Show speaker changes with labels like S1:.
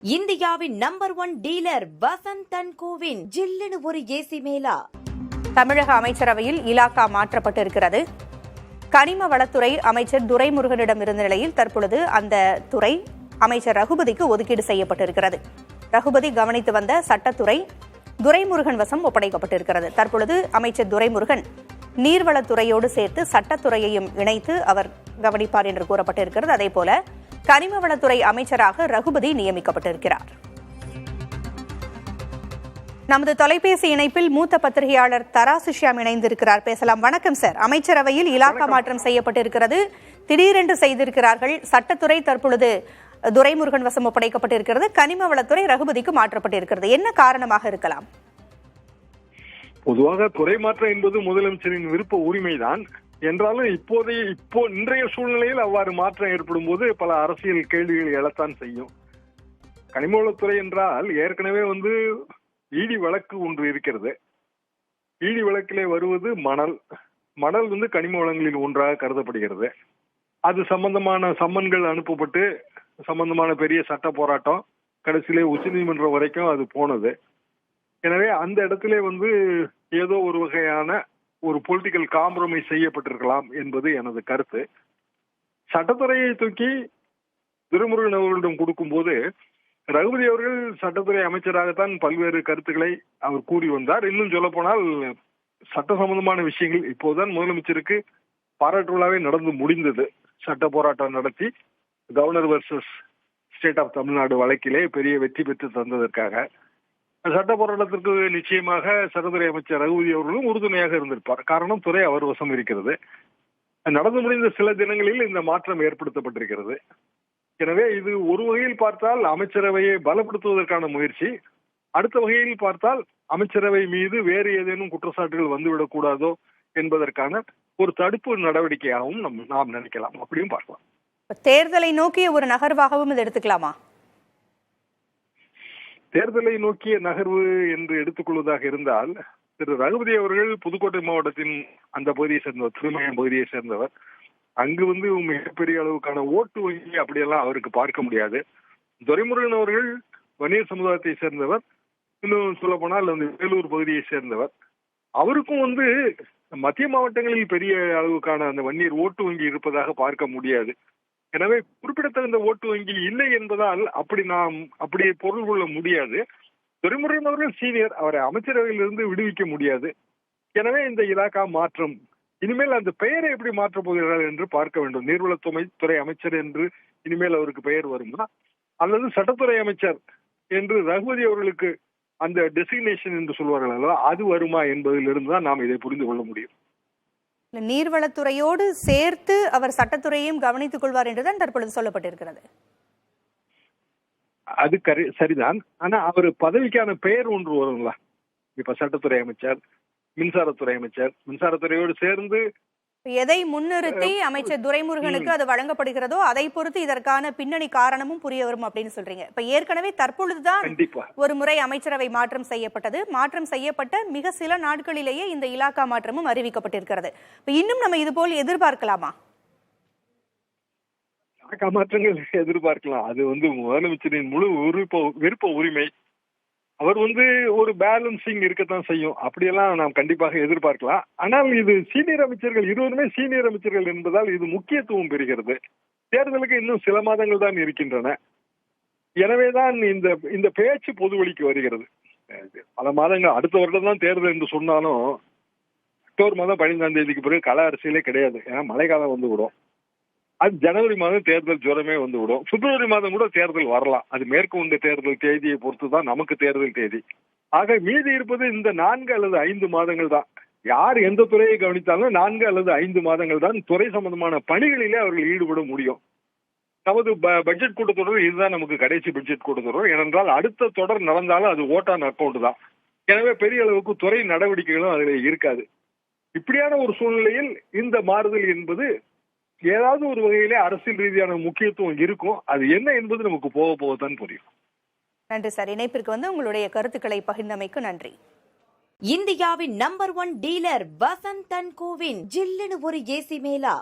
S1: இந்தியாவின் number 1 dealer Vasanth and CoWIN ஜில்லுன்னு ஒரு ஏசி மேலா.
S2: தமிழக அமைச்சரவையில் இலாகா மாற்றப்பட்டிருக்கிறது. கனிம வளத்துறை அமைச்சர் துரைமுருகனிடம் இருந்த நிலையில் தற்பொழுது அந்த துறை அமைச்சர் ரகுபதிக்கு ஒதுக்கீடு செய்யப்பட்டிருக்கிறது. ரகுபதி கவனித்து வந்த சட்டத்துறை துரைமுருகன் வசம் ஒப்படைக்கப்பட்டிருக்கிறது. தற்பொழுது அமைச்சர் துரைமுருகன் நீர்வளத்துறையோடு சேர்த்து சட்டத்துறையையும் இணைத்து அவர் கவனிப்பார் என்று கூறப்பட்டிருக்கிறது. அதேபோல கனிம வளத்துறை அமைச்சராக ரகுபதி நியமிக்கப்பட்டிருக்கிறார். நமது தொலைபேசி இணைப்பில் மூத்த பத்திரிகையாளர் தராசு ஷியாம் இணைந்திருக்கிறார். பேசலாம். வணக்கம் சார். அமைச்சரவையில் இலாகா மாற்றம் செய்யப்பட்டிருக்கிறது. திடீரென்று செய்திருக்கிறார்கள். சட்டத்துறை தற்பொழுது துரைமுருகன் வசம் ஒப்படைக்கப்பட்டிருக்கிறது. கனிம வளத்துறை ரகுபதிக்கு மாற்றப்பட்டிருக்கிறது. என்ன காரணமாக இருக்கலாம்?
S3: பொதுவாக துறை மாற்றம் என்பது முதலமைச்சரின் விருப்ப உரிமைதான். என்றாலும் இன்றைய சூழ்நிலையில் அவ்வாறு மாற்றம் ஏற்படும் போது பல அரசியல் கேள்விகள் எழத்தான் செய்யும். கனிமவளத்துறை என்றால் ஏற்கனவே இடி வழக்கு ஒன்று இருக்கிறது. இடி வழக்கிலே வருவது மணல் கனிம வளங்களில் ஒன்றாக கருதப்படுகிறது. அது சம்பந்தமான சம்மன்கள் அனுப்பப்பட்டு சம்பந்தமான பெரிய சட்ட போராட்டம் கடைசியிலே உச்சநீதிமன்றம் வரைக்கும் அது போனது. எனவே அந்த இடத்திலே ஏதோ ஒரு வகையான ஒரு பொலிட்டிக்கல் காம்ப்ரமைஸ் செய்யப்பட்டிருக்கலாம் என்பது எனது கருத்து. சட்டத்துறையை தூக்கி துரைமுருகன் அவர்களிடம் கொடுக்கும் போது ரகுபதி அவர்கள் சட்டத்துறை அமைச்சராகத்தான் பல்வேறு கருத்துக்களை அவர் கூறி வந்தார். இன்னும் சொல்ல போனால் சட்ட சம்பந்தமான விஷயங்கள் இப்போதுதான் முதலமைச்சருக்கு பாராட்டு விழாவே நடந்து முடிந்தது. சட்ட போராட்டம் நடத்தி governor versus state of Tamil Nadu வழக்கிலே பெரிய வெற்றி பெற்று தந்ததற்காக சட்ட போராட்டத்திற்கு நிச்சயமாக சட்டத்துறை அமைச்சர் ரகுபதி அவர்களும் உறுதுணையாக இருந்திருப்பார். காரணம் துறை அவர் வசம் இருக்கிறது. நடந்து முடிந்த சில தினங்களில் இந்த மாற்றம் ஏற்படுத்தப்பட்டிருக்கிறது. எனவே இது ஒரு வகையில் பார்த்தால் அமைச்சரவையை பலப்படுத்துவதற்கான முயற்சி, அடுத்த வகையில் பார்த்தால் அமைச்சரவை மீது வேறு ஏதேனும் குற்றச்சாட்டுகள் வந்துவிடக் கூடாதோ என்பதற்கான ஒரு தடுப்பு நடவடிக்கையாகவும் நாம் நினைக்கலாம். அப்படியும் பார்க்கலாம்.
S2: தேர்தலை நோக்கிய ஒரு நகர்வாகவும் இதை எடுத்துக்கலாமா?
S3: தேர்தலை நோக்கிய நகர்வு என்று எடுத்துக்கொள்வதாக இருந்தால் திரு ரகுபதி அவர்கள் புதுக்கோட்டை மாவட்டத்தின் அந்த பகுதியை சேர்ந்தவர், திருமயம் பகுதியை சேர்ந்தவர். அங்கு மிகப்பெரிய அளவுக்கான ஓட்டு வங்கி அப்படியெல்லாம் அவருக்கு பார்க்க முடியாது. துரைமுருகன் அவர்கள் வன்னியர் சமுதாயத்தை சேர்ந்தவர். இன்னும் சொல்ல போனால் வேலூர் பகுதியை சேர்ந்தவர். அவருக்கும் மத்திய மாவட்டங்களில் பெரிய அளவுக்கான அந்த வன்னியர் ஓட்டு வங்கி இருப்பதாக பார்க்க முடியாது. எனவே குறிப்பிடத்தகுந்த ஓட்டு வங்கி இல்லை என்பதால் அப்படியே பொருள் கொள்ள முடியாது. துரைமுருகன் அவர்கள் சீனியர், அவரை அமைச்சரவையிலிருந்து விடுவிக்க முடியாது. எனவே இந்த இலாகா மாற்றம் இனிமேல் அந்த பெயரை எப்படி மாற்றப் போகிறார்கள் என்று பார்க்க வேண்டும். நீர்வளத்துறை அமைச்சர் என்று இனிமேல் அவருக்கு பெயர் வருமா, அல்லது சட்டத்துறை அமைச்சர் என்று ரகுபதி அவர்களுக்கு அந்த டெசிக்னேஷன் என்று சொல்வார்கள் அல்லவா, அது வருமா என்பதிலிருந்து தான் நாம் இதை புரிந்து கொள்ள முடியும்.
S2: நீர்வளத்துறையோடு சேர்த்து அவர் சட்டத்துறையையும் கவனித்துக் கொள்வார் என்றுதான் தற்பொழுது சொல்லப்பட்டிருக்கிறது.
S3: அது சரிதான். ஆனா அவர் பதவிக்கான பெயர் ஒன்று வருங்களா? இப்ப சட்டத்துறை அமைச்சர், மின்சாரத்துறை அமைச்சர், மின்சாரத்துறையோடு சேர்ந்து
S2: எதை முன்னிறுத்தி அமைச்சர் துரைமுருகனுக்கு அது வழங்கப்படுகிறதோ அதை பொறுத்து இதற்கான பின்னணி காரணமும் புரிய வரும் அப்படின்னு சொல்றீங்க. இப்ப ஏற்கனவே தற்பொழுதுதான் ஒரு முறை அமைச்சரவை மாற்றம் செய்யப்பட்டது. மாற்றம் செய்யப்பட்ட மிக சில நாட்களிலேயே இந்த இலாகா மாற்றமும் அறிவிக்கப்பட்டிருக்கிறது. இன்னும் நம்ம இது போல் எதிர்பார்க்கலாமா?
S3: இலாகா மாற்றங்கள் எதிர்பார்க்கலாம். அது முதலமைச்சரின் முழு விருப்ப உரிமை. அவர் ஒரு பேலன்சிங் இருக்கத்தான் செய்யும். அப்படியெல்லாம் நாம் கண்டிப்பாக எதிர்பார்க்கலாம். ஆனால் இது சீனியர் அமைச்சர்கள், இருவருமே சீனியர் அமைச்சர்கள் என்பதால் இது முக்கியத்துவம் பெறுகிறது. தேர்தலுக்கு இன்னும் சில மாதங்கள் தான் இருக்கின்றன. எனவேதான் இந்த பேச்சு பொதுவெளிக்கு வருகிறது. பல மாதங்கள், அடுத்த வருடம் தான் தேர்தல் என்று சொன்னாலும் அக்டோபர் மாதம் 15ஆம் தேதிக்கு பிறகு கள அரசியலே கிடையாது. ஏன்னா மழைக்காலம் வந்துவிடும். அது ஜனவரி மாதம் தேர்தல் ஜுரமே வந்துவிடும். பிப்ரவரி மாதம் கூட தேர்தல் வரலாம். அது மேற்கொண்ட தேர்தல் தேதியை பொறுத்து தான் நமக்கு தேர்தல் தேதி. ஆக மீதி இருப்பது இந்த 4 அல்லது 5 மாதங்கள் தான். யார் எந்த துறையை கவனித்தாலும் 4 அல்லது 5 மாதங்கள் தான் துறை சம்பந்தமான பணிகளிலே அவர்கள் ஈடுபட முடியும். நமது பட்ஜெட் கூட்டத்தொடர் இதுதான் நமக்கு கடைசி பட்ஜெட் கூட்டத்தொடர். ஏனென்றால் அடுத்த தொடர் நடந்தாலும் அது ஓட்டான் அக்கௌண்ட் தான். எனவே பெரிய அளவுக்கு துறை நடவடிக்கைகளும் அதில் இருக்காது. இப்படியான ஒரு சூழ்நிலையில் இந்த மாறுதல் என்பது ஏதாவது ஒரு வகையிலே அரசியல் ரீதியான முக்கியத்துவம் இருக்கும். அது என்ன என்பது நமக்கு போக போகத்தான் புரியும்.
S2: நன்றி சார். இணைப்பிற்கு உங்களுடைய கருத்துக்களை பகிர்ந்தமைக்கு நன்றி.
S1: இந்தியாவின் number 1 dealer Vasanth and CoWIN ஜில்லுன்னு ஒரு ஏசி மேலா.